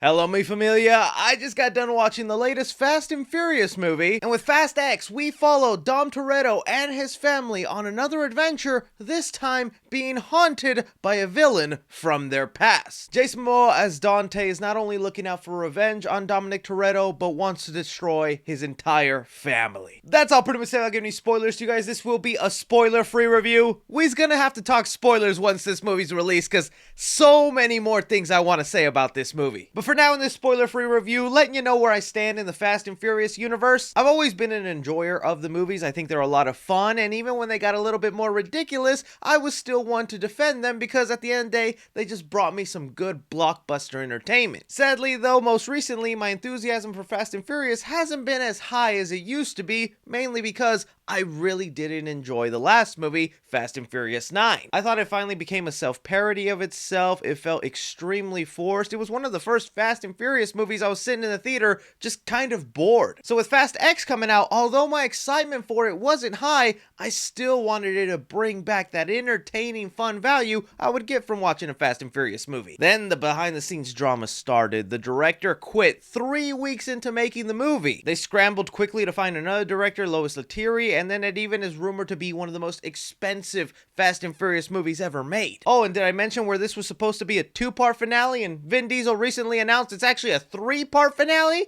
Hello, mi familia. I just got done watching the latest Fast and Furious movie, and with Fast X, we follow Dom Toretto and his family on another adventure, this time being haunted by a villain from their past. Jason Momoa as Dante is not only looking out for revenge on Dominic Toretto, but wants to destroy his entire family. That's all pretty much said. I'll give any spoilers to you guys. This will be a spoiler-free review. We's gonna have to talk spoilers once this movie's released, because so many more things I want to say about this movie. But for now, in this spoiler-free review, letting you know where I stand in the Fast and Furious universe. I've always been an enjoyer of the movies. I think they're a lot of fun, and even when they got a little bit more ridiculous, I was still one to defend them because at the end of the day, they just brought me some good blockbuster entertainment. Sadly, though, most recently, my enthusiasm for Fast and Furious hasn't been as high as it used to be, mainly because I really didn't enjoy the last movie, Fast and Furious 9. I thought it finally became a self-parody of itself. It felt extremely forced. It was one of the first Fast and Furious movies I was sitting in the theater just kind of bored. So with Fast X coming out, although my excitement for it wasn't high, I still wanted it to bring back that entertaining, fun value I would get from watching a Fast and Furious movie. Then the behind-the-scenes drama started. The director quit 3 weeks into making the movie. They scrambled quickly to find another director, Lois Leterrier, and then it even is rumored to be one of the most expensive Fast and Furious movies ever made. Oh, and did I mention where this was supposed to be a 2-part finale, and Vin Diesel recently announced it's actually a 3-part finale?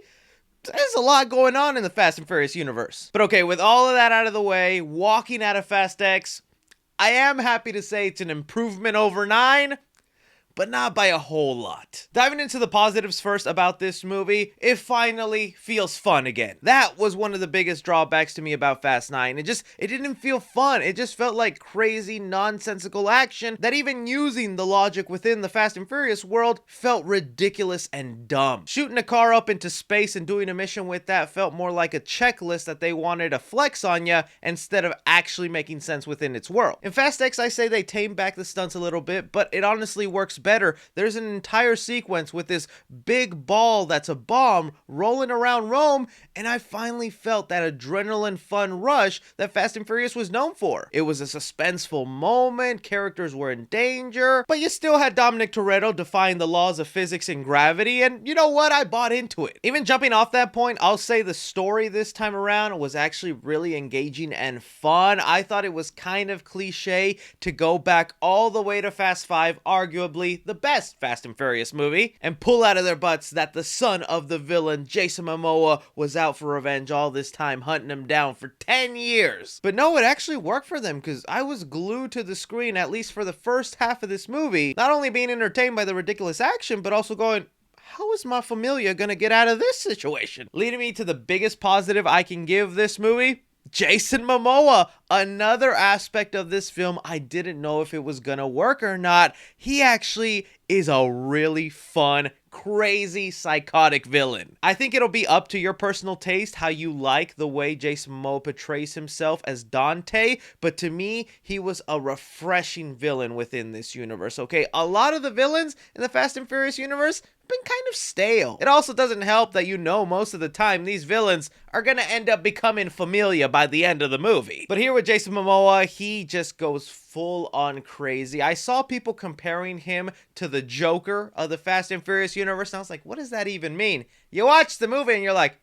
There's a lot going on in the Fast and Furious universe. But okay, with all of that out of the way, walking out of Fast X, I am happy to say it's an improvement over 9, but not by a whole lot. Diving into the positives first about this movie, it finally feels fun again. That was one of the biggest drawbacks to me about Fast 9. It didn't feel fun. It just felt like crazy, nonsensical action that even using the logic within the Fast and Furious world felt ridiculous and dumb. Shooting a car up into space and doing a mission with that felt more like a checklist that they wanted to flex on you instead of actually making sense within its world. In Fast X, I say they tame back the stunts a little bit, but it honestly works better. There's an entire sequence with this big ball that's a bomb rolling around Rome, and I finally felt that adrenaline fun rush that Fast and Furious was known for. It was a suspenseful moment, characters were in danger, but you still had Dominic Toretto defying the laws of physics and gravity, and you know what? I bought into it. Even jumping off that point, I'll say the story this time around was actually really engaging and fun. I thought it was kind of cliche to go back all the way to Fast 5, arguably the best Fast and Furious movie, and pull out of their butts that the son of the villain, Jason Momoa, was out for revenge all this time, hunting him down for 10 years. But no, it actually worked for them, because I was glued to the screen, at least for the first half of this movie, not only being entertained by the ridiculous action, but also going, how is my familia gonna get out of this situation? Leading me to the biggest positive I can give this movie, Jason Momoa. Another aspect of this film I didn't know if it was gonna work or not. He actually is a really fun, crazy, psychotic villain. I think it'll be up to your personal taste how you like the way Jason Momoa portrays himself as Dante, but to me, he was a refreshing villain within this universe, okay? A lot of the villains in the Fast and Furious universe have been kind of stale. It also doesn't help that you know most of the time these villains are gonna end up becoming familia by the end of the movie. But here with Jason Momoa, he just goes full on crazy. I saw people comparing him to the Joker of the Fast and Furious universe, and I was like, what does that even mean? You watch the movie and you're like,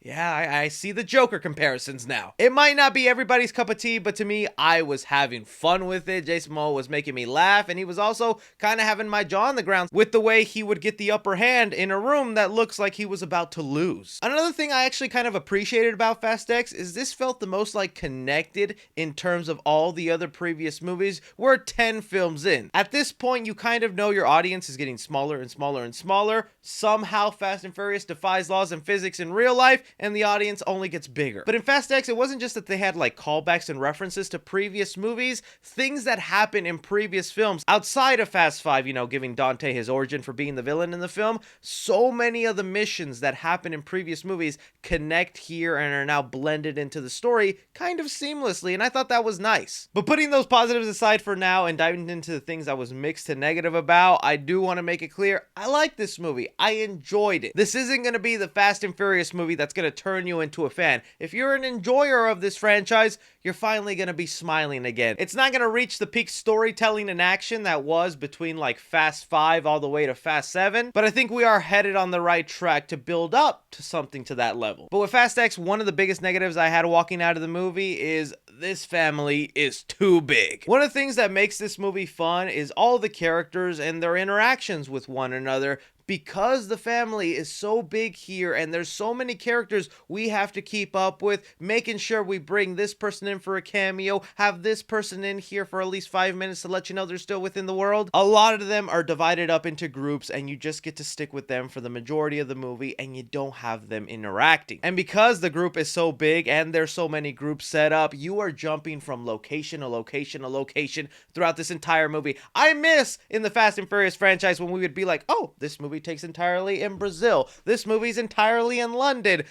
yeah, I see the Joker comparisons now. It might not be everybody's cup of tea, but to me, I was having fun with it. Jason Momoa was making me laugh, and he was also kind of having my jaw on the ground with the way he would get the upper hand in a room that looks like he was about to lose. Another thing I actually kind of appreciated about Fast X is this felt the most like connected in terms of all the other previous movies. We're 10 films in. At this point, you kind of know your audience is getting smaller and smaller and smaller. Somehow, Fast and Furious defies laws and physics in real life, and the audience only gets bigger. But in Fast X, it wasn't just that they had like callbacks and references to previous movies, things that happened in previous films outside of Fast 5, you know, giving Dante his origin for being the villain in the film. So many of the missions that happened in previous movies connect here and are now blended into the story kind of seamlessly, and I thought that was nice. But putting those positives aside for now and diving into the things I was mixed to negative about, I do want to make it clear, I like this movie. I enjoyed it. This isn't going to be the Fast and Furious movie that's going to gonna turn you into a fan. If you're an enjoyer of this franchise, you're finally gonna be smiling again. It's not gonna reach the peak storytelling and action that was between like Fast 5 all the way to Fast 7, but I think we are headed on the right track to build up to something to that level. But with Fast X, one of the biggest negatives I had walking out of the movie is this family is too big. One of the things that makes this movie fun is all the characters and their interactions with one another. Because the family is so big here and there's so many characters we have to keep up with, making sure we bring this person in for a cameo, have this person in here for at least 5 minutes to let you know they're still within the world. A lot of them are divided up into groups and you just get to stick with them for the majority of the movie and you don't have them interacting. And because the group is so big and there's so many groups set up, you are jumping from location to location to location throughout this entire movie. I miss in the Fast and Furious franchise when we would be like, oh, this movie takes entirely in Brazil. This movie's entirely in London.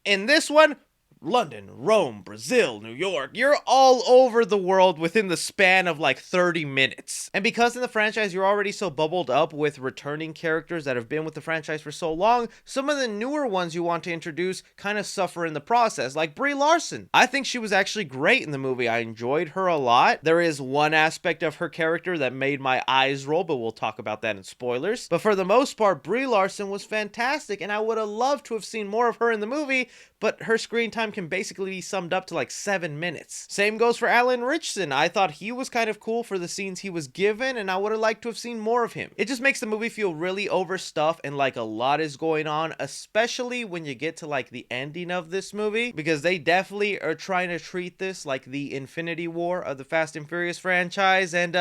In this one, London, Rome, Brazil, New York. You're all over the world within the span of like 30 minutes. And because in the franchise you're already so bubbled up with returning characters that have been with the franchise for so long, some of the newer ones you want to introduce kind of suffer in the process, like Brie Larson. I think she was actually great in the movie. I enjoyed her a lot. There is one aspect of her character that made my eyes roll, but we'll talk about that in spoilers. But for the most part, Brie Larson was fantastic, and I would have loved to have seen more of her in the movie, but her screen time can basically be summed up to like 7 minutes. Same goes for Alan Ritchson. I thought he was kind of cool for the scenes he was given, and I would have liked to have seen more of him. It just makes the movie feel really overstuffed and like a lot is going on, especially when you get to like the ending of this movie, because they definitely are trying to treat this like the Infinity War of the Fast and Furious franchise, and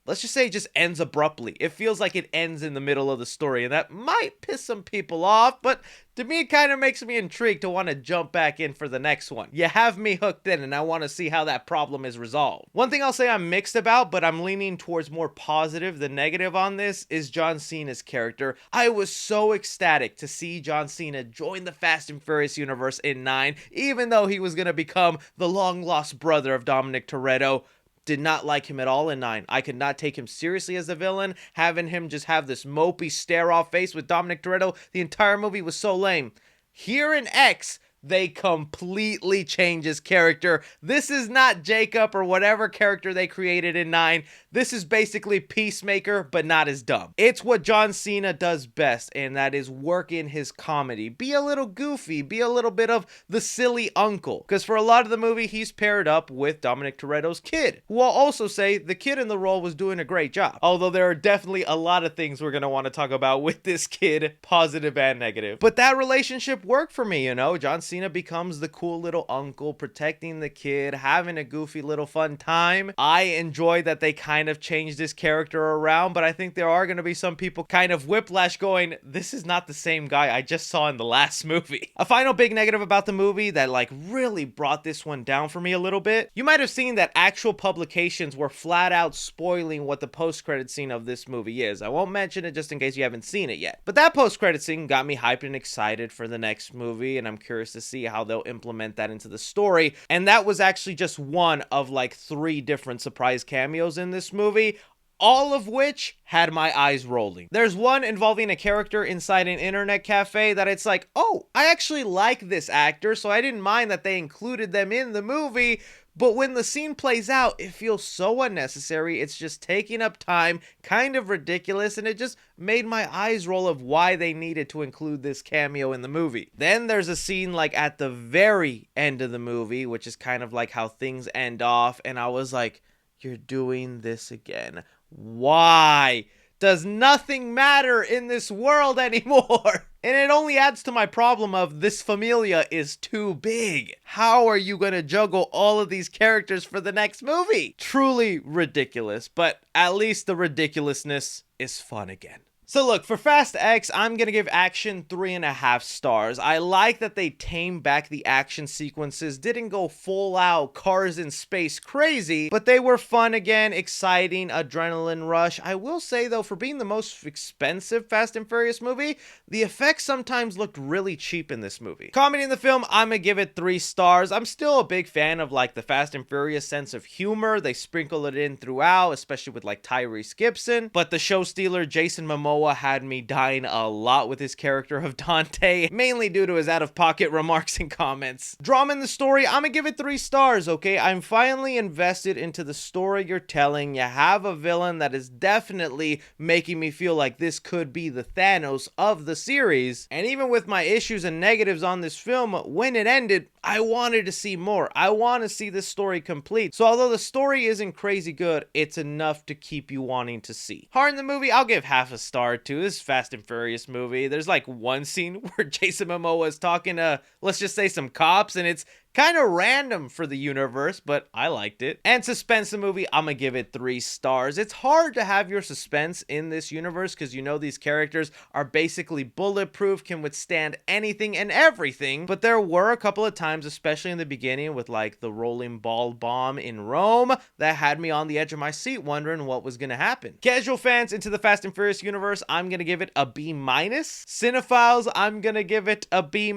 let's just say it just ends abruptly. It feels like it ends in the middle of the story, and that might piss some people off, but to me, it kind of makes me intrigued to want to jump back in for the next one. You have me hooked in, and I want to see how that problem is resolved. One thing I'll say I'm mixed about, but I'm leaning towards more positive than negative on this, is John Cena's character. I was so ecstatic to see John Cena join the Fast and Furious universe in 9, even though he was going to become the long-lost brother of Dominic Toretto. Did not like him at all in 9. I could not take him seriously as a villain. Having him just have this mopey stare-off face with Dominic Toretto the entire movie was so lame. Here in X, they completely change his character. This is not Jacob or whatever character they created in 9. This is basically Peacemaker, but not as dumb. It's what John Cena does best, and that is work in his comedy. Be a little goofy, be a little bit of the silly uncle. Because for a lot of the movie, he's paired up with Dominic Toretto's kid, who I'll also say the kid in the role was doing a great job. Although there are definitely a lot of things we're going to want to talk about with this kid, positive and negative. But that relationship worked for me, you know? John Cena becomes the cool little uncle, protecting the kid, having a goofy little fun time. I enjoy that they kind of changed this character around, but I think there are going to be some people kind of whiplash going, this is not the same guy I just saw in the last movie. A final big negative about the movie that like really brought this one down for me a little bit. You might have seen that actual publications were flat out spoiling what the post-credit scene of this movie is. I won't mention it just in case you haven't seen it yet. But that post-credit scene got me hyped and excited for the next movie, and I'm curious to see how they'll implement that into the story. And that was actually just one of like 3 different surprise cameos in this movie, all of which had my eyes rolling. There's one involving a character inside an internet cafe that it's like, oh, I actually like this actor, so I didn't mind that they included them in the movie. But when the scene plays out, it feels so unnecessary. It's just taking up time, kind of ridiculous, and it just made my eyes roll of why they needed to include this cameo in the movie. Then there's a scene like at the very end of the movie, which is kind of like how things end off, and I was like, you're doing this again. Why? Does nothing matter in this world anymore? And it only adds to my problem of this familia is too big. How are you going to juggle all of these characters for the next movie? Truly ridiculous, but at least the ridiculousness is fun again. So look, for Fast X, I'm going to give action 3.5 stars. I like that they tamed back the action sequences, didn't go full out cars in space crazy, but they were fun again, exciting, adrenaline rush. I will say though, for being the most expensive Fast and Furious movie, the effects sometimes looked really cheap in this movie. Comedy in the film, I'm going to give it 3 stars. I'm still a big fan of like the Fast and Furious sense of humor. They sprinkle it in throughout, especially with like Tyrese Gibson, but the show stealer Jason Momoa Momoa had me dying a lot with his character of Dante, mainly due to his out-of-pocket remarks and comments. Drama in the story, I'm gonna give it 3 stars, okay? I'm finally invested into the story you're telling. You have a villain that is definitely making me feel like this could be the Thanos of the series. And even with my issues and negatives on this film, when it ended, I wanted to see more. I want to see this story complete. So although the story isn't crazy good, it's enough to keep you wanting to see. Heart in the movie, I'll give half a star to. This Fast and Furious movie. There's like one scene where Jason Momoa is talking to, let's just say, some cops, and it's kind of random for the universe, but I liked it. And suspense the movie, I'm gonna give it 3 stars. It's hard to have your suspense in this universe because you know these characters are basically bulletproof, can withstand anything and everything, but there were a couple of times, especially in the beginning with like the rolling ball bomb in Rome, that had me on the edge of my seat wondering what was gonna happen. Casual fans into the Fast and Furious universe, I'm gonna give it a B-. Cinephiles, I'm gonna give it a B-.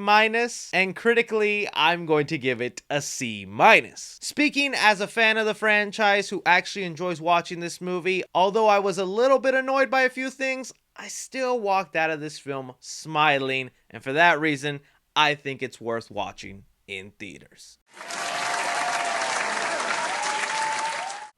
And critically, I'm going to give it a C-. Speaking as a fan of the franchise who actually enjoys watching this movie, although I was a little bit annoyed by a few things, I still walked out of this film smiling, and for that reason, I think it's worth watching in theaters.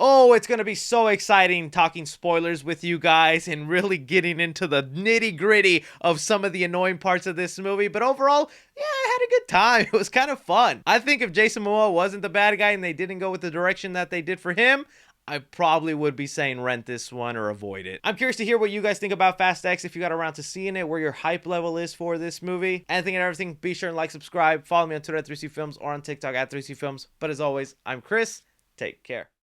Oh, it's going to be so exciting talking spoilers with you guys and really getting into the nitty-gritty of some of the annoying parts of this movie. But overall, yeah, I had a good time. It was kind of fun. I think if Jason Momoa wasn't the bad guy and they didn't go with the direction that they did for him, I probably would be saying rent this one or avoid it. I'm curious to hear what you guys think about Fast X, if you got around to seeing it, where your hype level is for this movie. Anything and everything, be sure and like, subscribe, follow me on Twitter at 3C Films or on TikTok at 3C Films. But as always, I'm Chris. Take care.